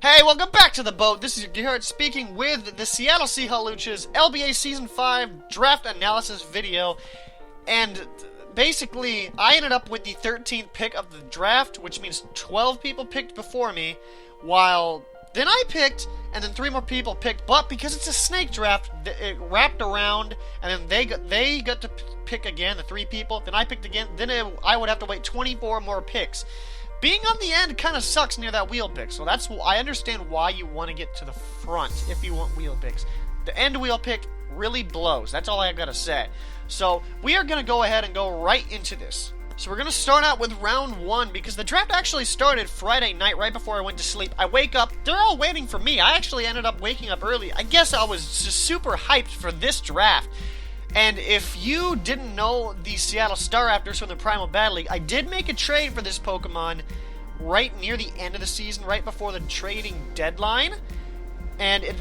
Hey, welcome back to the boat. This is your Gearhart speaking with the Seattle Seahawluchas LBA Season 5 draft analysis video. And basically, I ended up with the 13th pick of the draft, which means 12 people picked before me, while then I picked, and then 3 more people picked, but because it's a snake draft, it wrapped around, and then they got to pick again, the 3 people, then I picked again, then I would have to wait 24 more picks. Being on the end kind of sucks near that wheel pick, so I understand why you want to get to the front if you want wheel picks. The end wheel pick really blows. That's all I got to say. So we are going to go ahead and go right into this. So we're going to start out with round 1 because the draft actually started Friday night right before I went to sleep. I wake up, they're all waiting for me. I actually ended up waking up early. I guess I was just super hyped for this draft. And if you didn't know the Seattle Star Raptors from the Primal Battle League, I did make a trade for this Pokemon right near the end of the season, right before the trading deadline. And it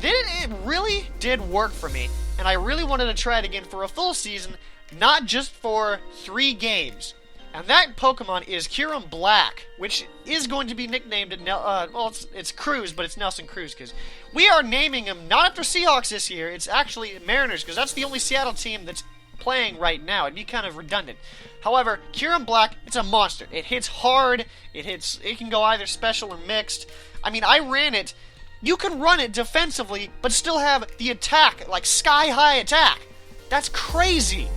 really did work for me. And I really wanted to try it again for a full season, not just for 3 games. And that Pokemon is Kyurem Black, which is going to be nicknamed, it's Cruz, but it's Nelson Cruz, because we are naming him not after Seahawks this year, it's actually Mariners, because that's the only Seattle team that's playing right now. It'd be kind of redundant. However, Kyurem Black, it's a monster. It hits hard, it can go either special or mixed. I mean, I ran it. You can run it defensively, but still have the attack, like sky-high attack. That's crazy.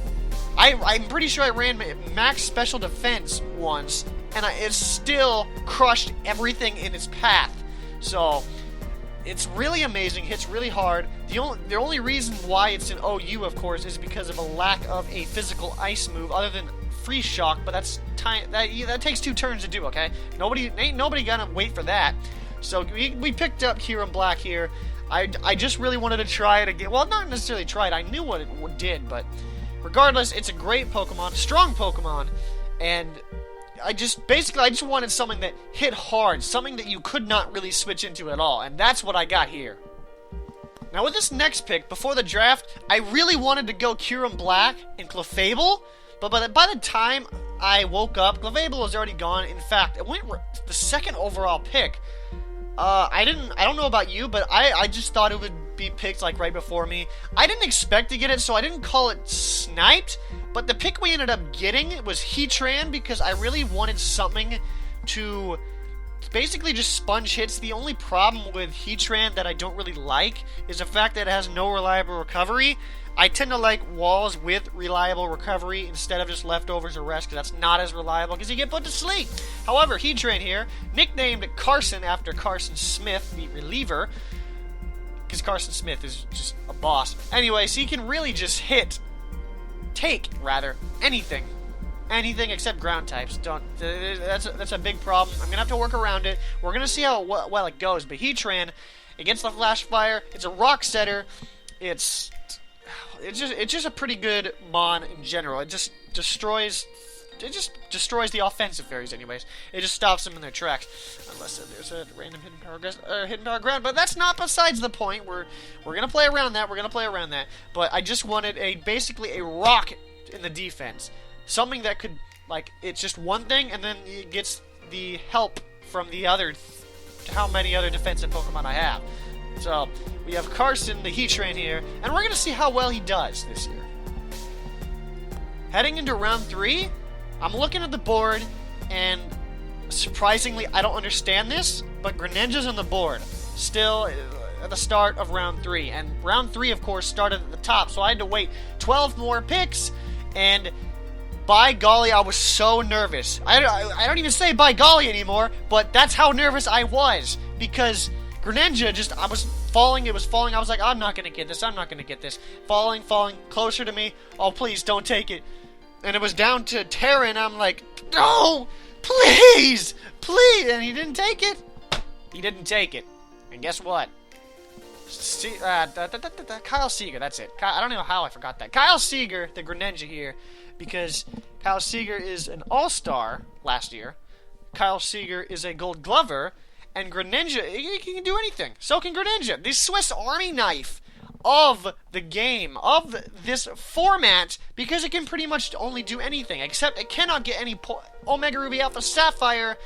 I'm pretty sure I ran max special defense once, and it still crushed everything in its path. So, it's really amazing, hits really hard. The only reason why it's an OU, of course, is because of a lack of a physical ice move other than Freeze Shock, but that takes 2 turns to do, okay? Ain't nobody gonna wait for that. So, we picked up Kyurem Black here. I just really wanted to try it again. Well, not necessarily try it. I knew what it did, but regardless, it's a great Pokemon, strong Pokemon, and I just wanted something that hit hard, something that you could not really switch into at all, and that's what I got here. Now with this next pick, before the draft, I really wanted to go Kyurem Black and Clefable, but by the time I woke up, Clefable was already gone. In fact, it went the 2nd overall pick. I don't know about you, but I just thought it would be picked like right before me. I didn't expect to get it, so I didn't call it sniped, but the pick we ended up getting was Heatran because I really wanted something to basically just sponge hits. The only problem with Heatran that I don't really like is the fact that it has no reliable recovery. I tend to like walls with reliable recovery instead of just leftovers or rest, because that's not as reliable because you get put to sleep. However, Heatran here, nicknamed Carson after Carson Smith, the reliever, because Carson Smith is just a boss. Anyways, he can really just take anything. Anything except ground types. That's a big problem. I'm gonna have to work around it. We're gonna see how well it goes. But Heatran against the Flash Fire, it's a rock setter. It's just a pretty good mon in general. It just destroys the offensive fairies anyways. It just stops them in their tracks. Unless there's a random hidden power ground. But that's not besides the point. We're gonna play around that. But I just wanted basically a rock in the defense. Something that could, like, it's just one thing and then it gets the help from the other, how many other defensive Pokemon I have. So, we have Carson, the Heatran here, and we're going to see how well he does this year. Heading into round 3, I'm looking at the board, and surprisingly, I don't understand this, but Greninja's on the board. Still at the start of round 3, and round 3, of course, started at the top, so I had to wait 12 more picks, and by golly, I was so nervous. I don't even say by golly anymore, but that's how nervous I was, because Greninja it was falling, I was like, I'm not gonna get this, falling, closer to me, oh please, don't take it, and it was down to Terra, and I'm like, no, please, and he didn't take it, and guess what, Kyle Seager, that's it, I don't know how I forgot that, Kyle Seager, the Greninja here, because Kyle Seager is an all-star last year, Kyle Seager is a Gold Glover, and Greninja, he can do anything. So can Greninja. The Swiss Army knife of the game, of this format, because it can pretty much only do anything, except it cannot get any Omega Ruby Alpha Sapphire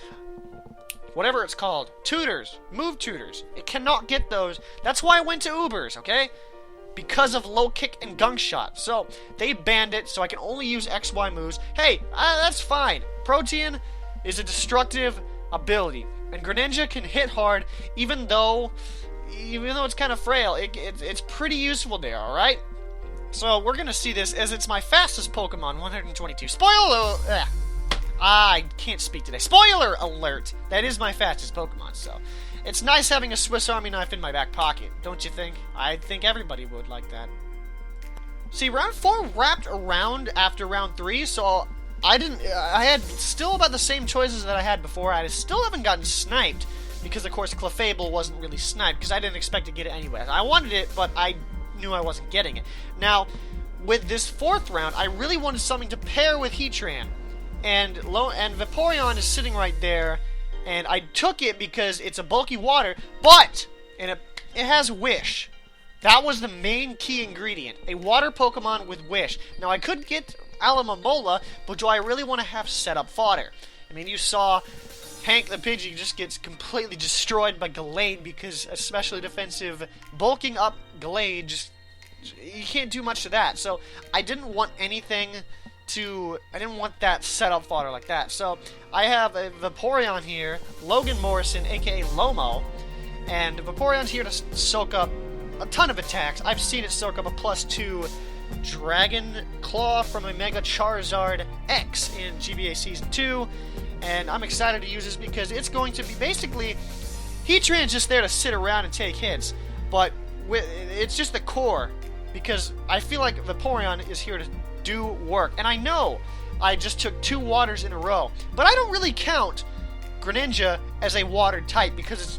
whatever it's called, tutors, move tutors. It cannot get those. That's why I went to Ubers, okay? Because of low kick and gunk shot. So they banned it, so I can only use XY moves. Hey, that's fine. Protean is a destructive ability, and Greninja can hit hard, even though it's kind of frail. It's pretty useful there, alright? So we're gonna see this as it's my fastest Pokemon, 122. I can't speak today. Spoiler alert! That is my fastest Pokemon, so it's nice having a Swiss Army knife in my back pocket, don't you think? I think everybody would like that. See, round 4 wrapped around after round 3, so I had still about the same choices that I had before. I still haven't gotten sniped, because of course Clefable wasn't really sniped, because I didn't expect to get it anyway. I wanted it, but I knew I wasn't getting it. Now, with this 4th round, I really wanted something to pair with Heatran, and Vaporeon is sitting right there, and I took it because it's a bulky water, but it has Wish. That was the main key ingredient, a water Pokemon with Wish. Now, I could get Alomomola, but do I really want to have setup fodder? I mean, you saw Hank the Pidgey just gets completely destroyed by Gallade because especially defensive bulking up Gallade, you can't do much to that. So I didn't want I didn't want that setup fodder like that. So I have a Vaporeon here, Logan Morrison, aka Lomo, and Vaporeon's here to soak up a ton of attacks. I've seen it soak up a +2 Dragon Claw from a Mega Charizard X in GBA Season 2, and I'm excited to use this because it's going to be basically Heatran's just there to sit around and take hits, but it's just the core, because I feel like Vaporeon is here to do work, and I know I just took 2 waters in a row, but I don't really count Greninja as a water type because its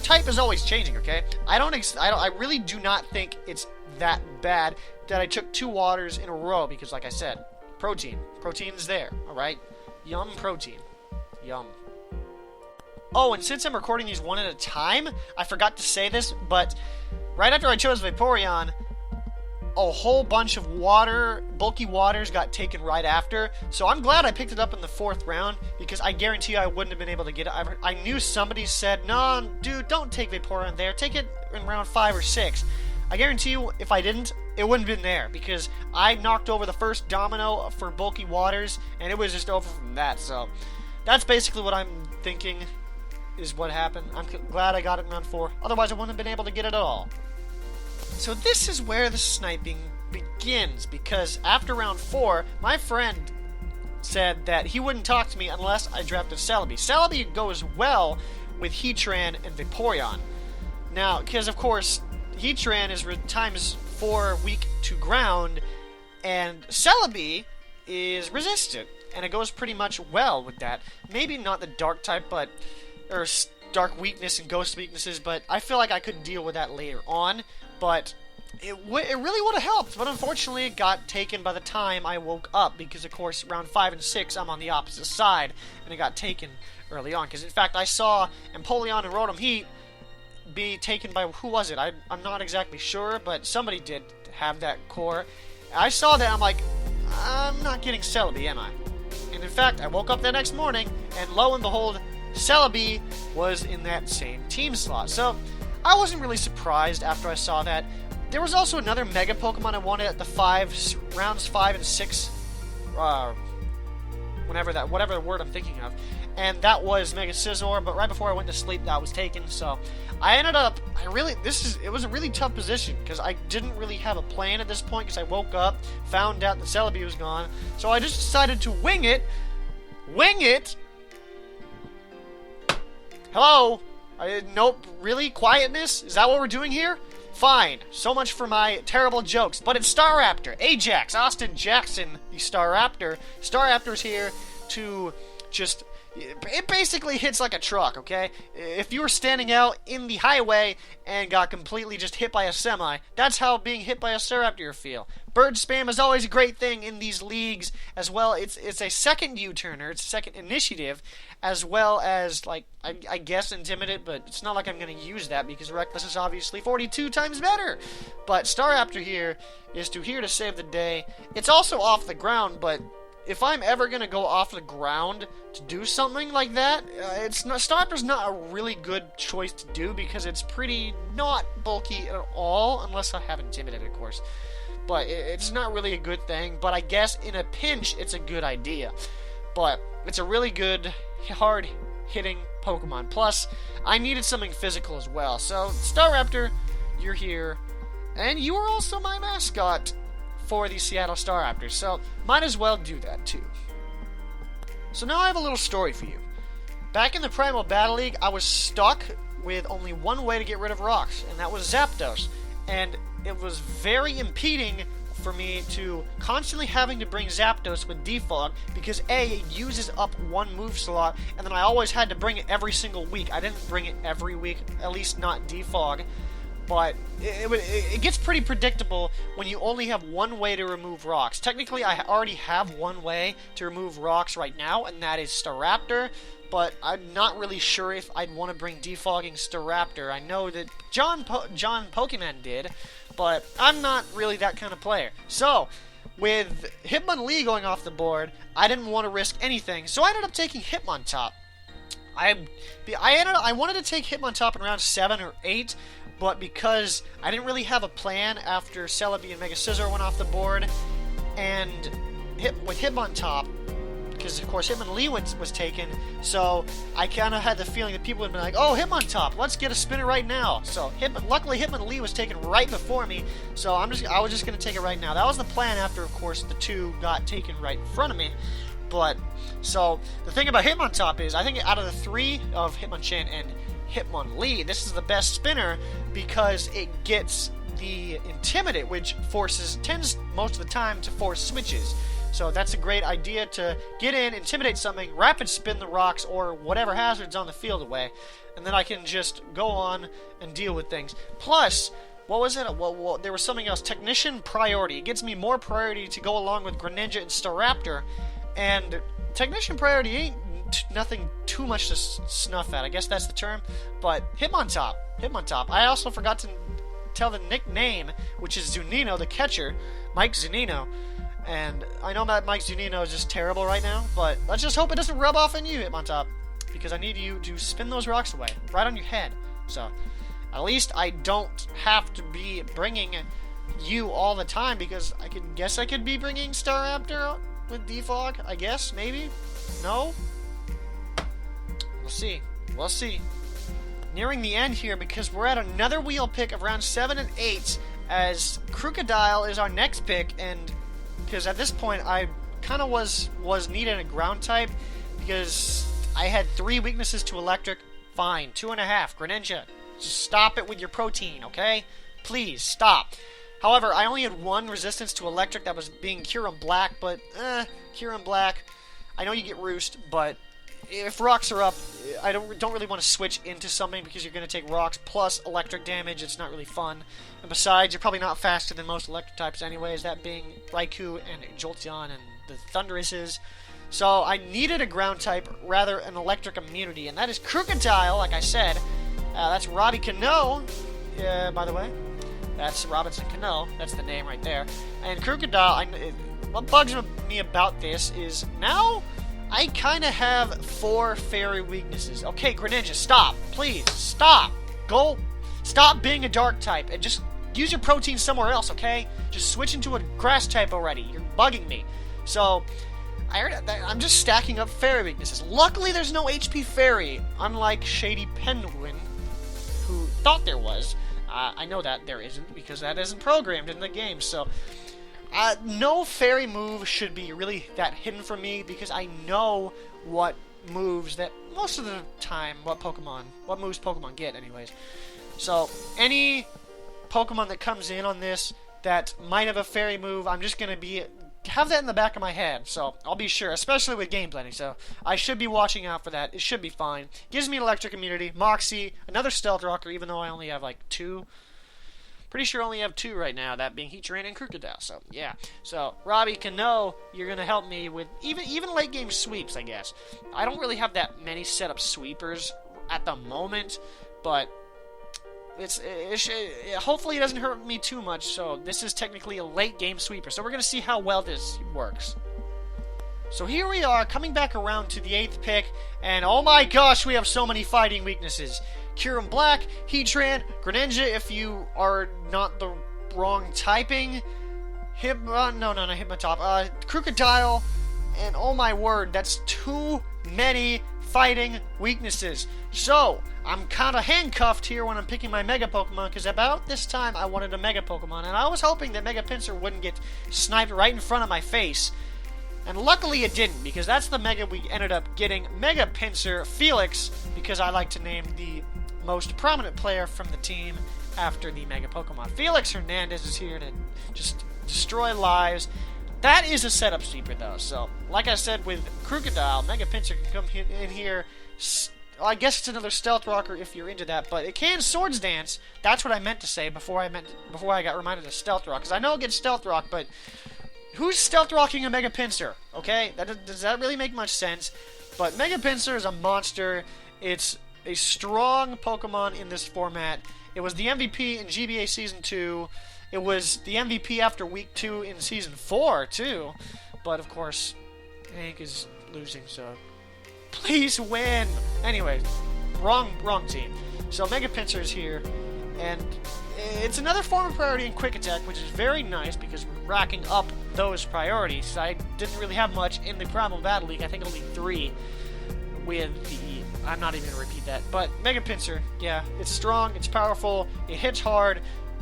type is always changing, okay? I really do not think it's that bad that I took 2 waters in a row because, like I said, protein is there, alright? Yum protein. Yum. Oh, and since I'm recording these one at a time, I forgot to say this, but right after I chose Vaporeon, a whole bunch of bulky waters got taken right after, so I'm glad I picked it up in the 4th round, because I guarantee you I wouldn't have been able to get it. I knew somebody said, no, dude, don't take Vaporeon there, take it in round 5 or 6. I guarantee you, if I didn't, it wouldn't have been there, because I knocked over the first domino for bulky waters, and it was just over from that, so that's basically what I'm thinking is what happened. I'm glad I got it in round 4, otherwise I wouldn't have been able to get it at all. So this is where the sniping begins, because after round 4, my friend said that he wouldn't talk to me unless I drafted Celebi. Celebi goes well with Heatran and Vaporeon. Now, because of course, Heatran is times 4 weak to ground, and Celebi is resistant, and it goes pretty much well with that. Maybe not the dark type, or dark weakness and ghost weaknesses, but I feel like I could deal with that later on, but it really would have helped, but unfortunately it got taken by the time I woke up, because of course round 5 and 6 I'm on the opposite side, and it got taken early on, because in fact I saw Empoleon and Rotom Heat be taken by, who was it? I'm not exactly sure, but somebody did have that core. I saw that, I'm like, I'm not getting Celebi, am I? And in fact, I woke up the next morning, and lo and behold, Celebi was in that same team slot. So, I wasn't really surprised after I saw that. There was also another Mega Pokemon I wanted at the rounds 5 and 6, whatever the word I'm thinking of, and that was Mega Scizor, but right before I went to sleep, that was taken, so I ended up, it was a really tough position, because I didn't really have a plan at this point, because I woke up, found out that Celebi was gone, so I just decided to wing it. Hello? Nope, really? Quietness? Is that what we're doing here? Fine. So much for my terrible jokes. But it's Staraptor. Ajax, Austin Jackson, the Staraptor. Staraptor's here to just... It basically hits like a truck, okay? If you were standing out in the highway and got completely just hit by a semi, that's how being hit by a Staraptor feel. Bird spam is always a great thing in these leagues as well. It's a second U-turner, it's a second initiative, as well as, like, I guess Intimidate, but it's not like I'm going to use that because Reckless is obviously 42 times better. But Staraptor here is here to save the day. It's also off the ground, but if I'm ever going to go off the ground to do something like that, Staraptor's not a really good choice to do because it's pretty not bulky at all, unless I have Intimidated, of course. But it's not really a good thing, but I guess in a pinch, it's a good idea. But it's a really good, hard-hitting Pokemon. Plus, I needed something physical as well. So, Staraptor, you're here. And you are also my mascot for the Seattle Staraptors, so might as well do that too. So now I have a little story for you. Back in the Primal Battle League, I was stuck with only one way to get rid of rocks, and that was Zapdos. And it was very impeding for me to constantly having to bring Zapdos with Defog, because A, it uses up one move slot, and then I always had to bring it every single week. I didn't bring it every week, at least not Defog. But it gets pretty predictable when you only have one way to remove rocks. Technically, I already have one way to remove rocks right now, and that is Staraptor. But I'm not really sure if I'd want to bring Defogging Staraptor. I know that John Pokemon did, but I'm not really that kind of player. So, with Hitmonlee going off the board, I didn't want to risk anything, so I ended up taking Hitmontop. I wanted to take Hitmontop in round 7 or 8, but because I didn't really have a plan after Celebi and Mega Scizor went off the board, and with Hitmontop, because of course Hitmonlee was taken, so I kind of had the feeling that people would be like, oh, Hitmontop, let's get a spinner right now. So luckily Hitmonlee was taken right before me, so I was just going to take it right now. That was the plan after, of course, the two got taken right in front of me. But, so, the thing about Hitmontop is, I think out of the 3 of Hitmonchan and Hitmonlee, this is the best spinner because it gets the Intimidate, which tends most of the time to force switches. So that's a great idea to get in, intimidate something, rapid spin the rocks or whatever hazards on the field away, and then I can just go on and deal with things. Plus, what was it? Well, there was something else. Technician Priority. It gives me more priority to go along with Greninja and Staraptor. And Technician Priority ain't nothing too much to snuff at. I guess that's the term. But Hitmontop. I also forgot to tell the nickname, which is Zunino, the catcher. Mike Zunino. And I know that Mike Zunino is just terrible right now, but let's just hope it doesn't rub off on you, Hitmontop. Because I need you to spin those rocks away. Right on your head. So, at least I don't have to be bringing you all the time, because I could be bringing Staraptor with Defog, I guess, maybe? No? We'll see. Nearing the end here, because we're at another wheel pick of round 7 and 8, as Crocodile is our next pick, and because at this point I kind of was needing a ground type, because I had 3 weaknesses to electric. Fine, 2.5, Greninja. Just stop it with your protein, okay? Please, stop. However, I only had 1 resistance to electric, that was being Kyurem Black, but, Kyurem Black, I know you get Roost, but if rocks are up, I don't really want to switch into something because you're going to take rocks plus electric damage. It's not really fun. And besides, you're probably not faster than most electric types anyways, that being Raikou and Jolteon and the Thunderuses. So I needed a ground type, rather an electric immunity, and that is Crocodile, like I said. That's Robbie Cano, by the way. That's Robinson Cano. That's the name right there. And Crocodile, what bugs me about this is now I kind of have 4 fairy weaknesses. Okay, Greninja, stop. Please, stop. Stop being a dark type and just use your protein somewhere else, okay? Just switch into a grass type already. You're bugging me. So, I'm just stacking up fairy weaknesses. Luckily, there's no HP fairy, unlike Shady Penguin, who thought there was. I know that there isn't, because that isn't programmed in the game, so no fairy move should be really that hidden from me, because I know what moves that, most of the time, what moves Pokemon get, anyways. So, any Pokemon that comes in on this that might have a fairy move, I'm just going to have that in the back of my head, so I'll be sure, especially with game planning, so I should be watching out for that. It should be fine. Gives me electric immunity, Moxie, another Stealth Rocker, even though I only have like 2. Pretty sure I only have 2 right now, that being Heatran and Crocodile, so yeah. So, Robbie Cano, you're going to help me with even late game sweeps, I guess. I don't really have that many setup sweepers at the moment, but hopefully it doesn't hurt me too much, so this is technically a late game sweeper, so we're going to see how well this works. So here we are, coming back around to the 8th pick, and oh my gosh, we have so many fighting weaknesses. Kyurem Black, Heatran, Greninja if you are not the wrong typing, not Hypnotop, Crocodile, and oh my word, that's too many fighting weaknesses. So, I'm kind of handcuffed here when I'm picking my Mega Pokemon, because about this time I wanted a Mega Pokemon, and I was hoping that Mega Pinsir wouldn't get sniped right in front of my face. And luckily it didn't, because that's the Mega we ended up getting. Mega Pinsir Felix, because I like to name the most prominent player from the team after the Mega Pokemon. Felix Hernandez is here to just destroy lives. That is a setup sweeper, though. So, like I said with Crocodile, Mega Pinsir can come in here. I guess it's another Stealth Rocker if you're into that, but it can Swords Dance. That's what I meant to say before I got reminded of Stealth Rock, because I know it gets Stealth Rock, but who's Stealth Rocking a Mega Pinsir? Okay, does that really make much sense? But Mega Pinsir is a monster. It's a strong Pokemon in this format. It was the MVP in GBA Season 2. It was the MVP after Week 2 in Season 4, too. But, of course, Hank is losing, so please win! Anyways, wrong team. So Mega Pinsir is here, and it's another form of priority in Quick Attack, which is very nice because we're racking up those priorities. I didn't really have much in the Primal Battle League. I think only 3 with the... I'm not even going to repeat that. But Mega Pinsir, yeah, it's strong, it's powerful, it hits hard.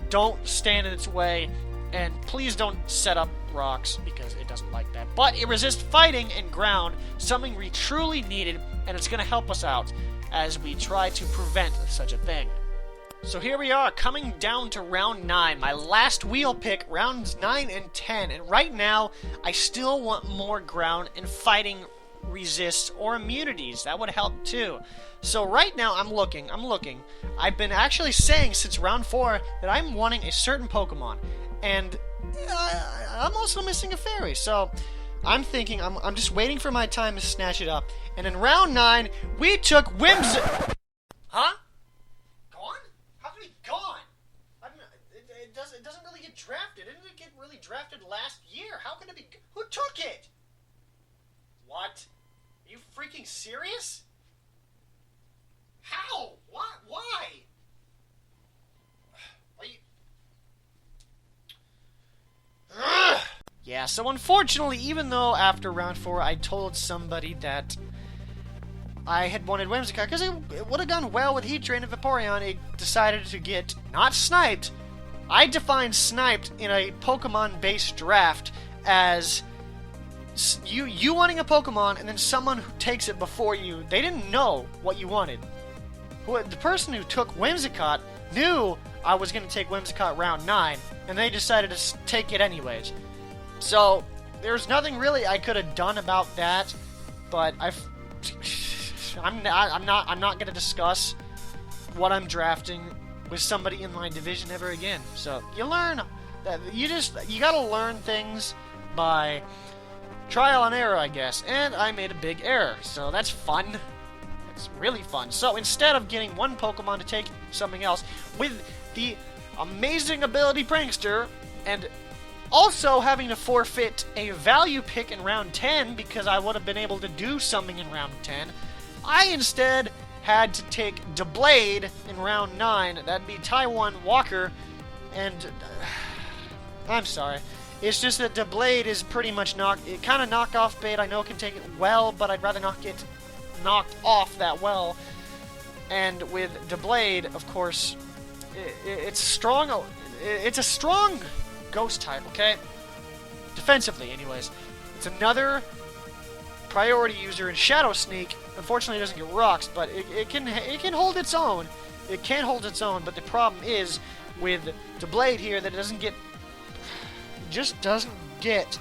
Don't stand in its way, and please don't set up rocks, because it doesn't like that. But it resists fighting and ground, something we truly needed, and it's going to help us out as we try to prevent such a thing. So here we are, coming down to round 9, my last wheel pick, rounds 9 and 10, and right now, I still want more ground and fighting resists or immunities. That would help too. So right now, I'm looking. I've been actually saying since round 4 that I'm wanting a certain Pokemon, and I'm also missing a fairy, so I'm thinking, I'm just waiting for my time to snatch it up, and in round 9, we took Whimsicott. Huh? Gone. It doesn't really get drafted. Didn't it get really drafted last year? How can it be? Who took it? What? Are you freaking serious? How? What? Why? Are you... Ugh. Yeah, so unfortunately, even though after round 4 I told somebody that I had wanted Whimsicott, because it would have gone well with Heatran and Vaporeon, it decided to get, not sniped. I defined sniped in a Pokemon-based draft as you wanting a Pokemon and then someone who takes it before you, they didn't know what you wanted. The person who took Whimsicott knew I was going to take Whimsicott round 9, and they decided to take it anyways. So, there's nothing really I could have done about that, but I'm not gonna discuss what I'm drafting with somebody in my division ever again. So you learn that you gotta learn things by trial and error, I guess. And I made a big error, so that's fun. It's really fun. So instead of getting one Pokemon to take something else with the amazing ability Prankster, and also having to forfeit a value pick in round 10 because I would have been able to do something in round 10. I instead had to take Doublade in round 9. That'd be Taiwan Walker, and I'm sorry. It's just that Doublade is pretty much kind of knockoff bait. I know it can take it well, but I'd rather not get knocked off that well. And with Doublade, of course, it's strong. It's a strong ghost type, okay? Defensively, anyways. It's another priority user in Shadow Sneak. Unfortunately, it doesn't get rocks, but it can hold its own. It can hold its own, but the problem is with Doublade here that it just doesn't get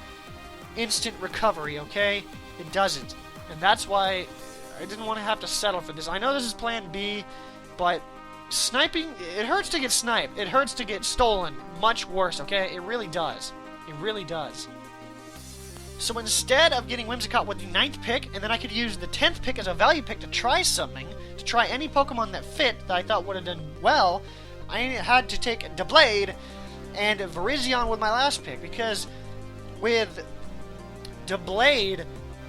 instant recovery, okay? It doesn't. And that's why I didn't want to have to settle for this. I know this is plan B, but sniping, it hurts to get sniped. It hurts to get stolen. Much worse, okay? It really does. It really does. So instead of getting Whimsicott with the 9th pick, and then I could use the 10th pick as a value pick to try something, to try any Pokemon that fit, that I thought would have done well, I had to take Doublade and Virizion with my last pick, because with Doublade,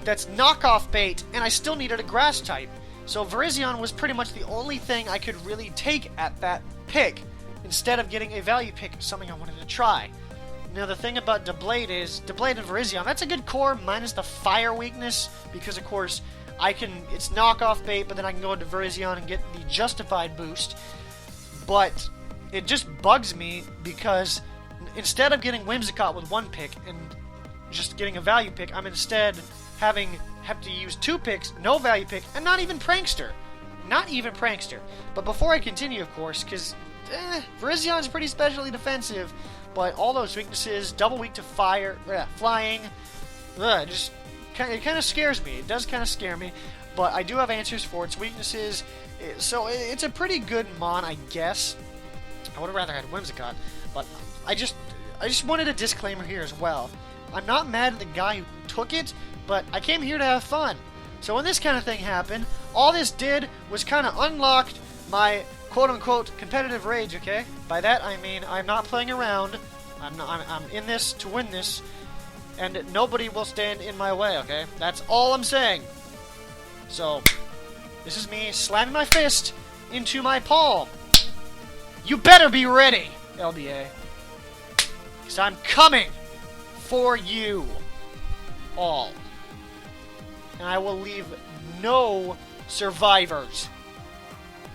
that's knockoff bait, and I still needed a grass type. So Virizion was pretty much the only thing I could really take at that pick, instead of getting a value pick, something I wanted to try. Now the thing about Deblade is, Deblade and Virizion, that's a good core, minus the fire weakness, because of course, it's knockoff bait, but then I can go into Virizion and get the justified boost. But it just bugs me, because instead of getting Whimsicott with 1 pick, and just getting a value pick, I'm instead have to use 2 picks, no value pick, and not even Prankster. Not even Prankster. But before I continue, of course, because Virizion's pretty specially defensive, but all those weaknesses, double weak to fire, flying, it kind of scares me. It does kind of scare me, but I do have answers for its weaknesses, so it's a pretty good mon, I guess. I would have rather had Whimsicott, but I just wanted a disclaimer here as well. I'm not mad at the guy who took it, but I came here to have fun. So when this kind of thing happened, all this did was kind of unlocked my quote-unquote competitive rage, okay? By that I mean I'm not playing around. I'm in this to win this, and nobody will stand in my way, okay? That's all I'm saying. So, this is me slamming my fist into my palm. You better be ready, LBA. Because I'm coming for you all. And I will leave no survivors.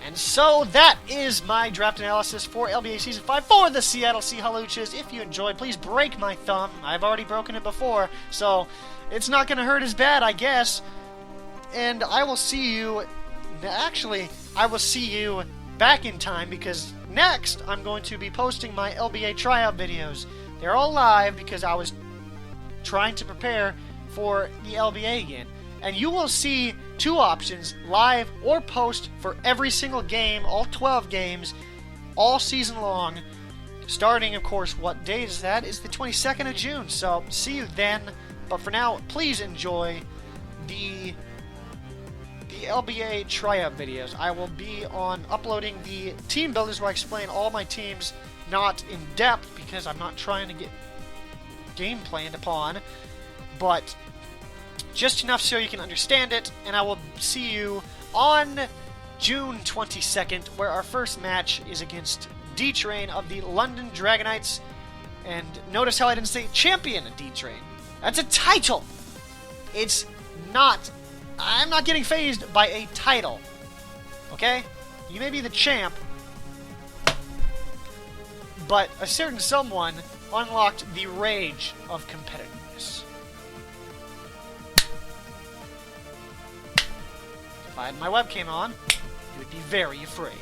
And so that is my draft analysis for LBA Season 5 for the Seattle Seahawluchas. If you enjoyed, please break my thumb. I've already broken it before, so it's not going to hurt as bad, I guess. And I will see you... Actually, I will see you back in time, because next I'm going to be posting my LBA tryout videos. They're all live because I was trying to prepare for the LBA again. And you will see 2 options, live or post, for every single game, all 12 games, all season long. Starting, of course, what day is that? It's the 22nd of June, so see you then. But for now, please enjoy the LBA tryout videos. I will be uploading the team builders where I explain all my teams, not in depth, because I'm not trying to get game planned upon, but just enough so you can understand it. And I will see you on June 22nd, where our first match is against D-Train of the London Dragonites. And notice how I didn't say champion D-Train. That's a title! It's not... I'm not getting phased by a title. Okay? You may be the champ, but a certain someone unlocked the rage of competitiveness. If I had my webcam on, you would be very afraid.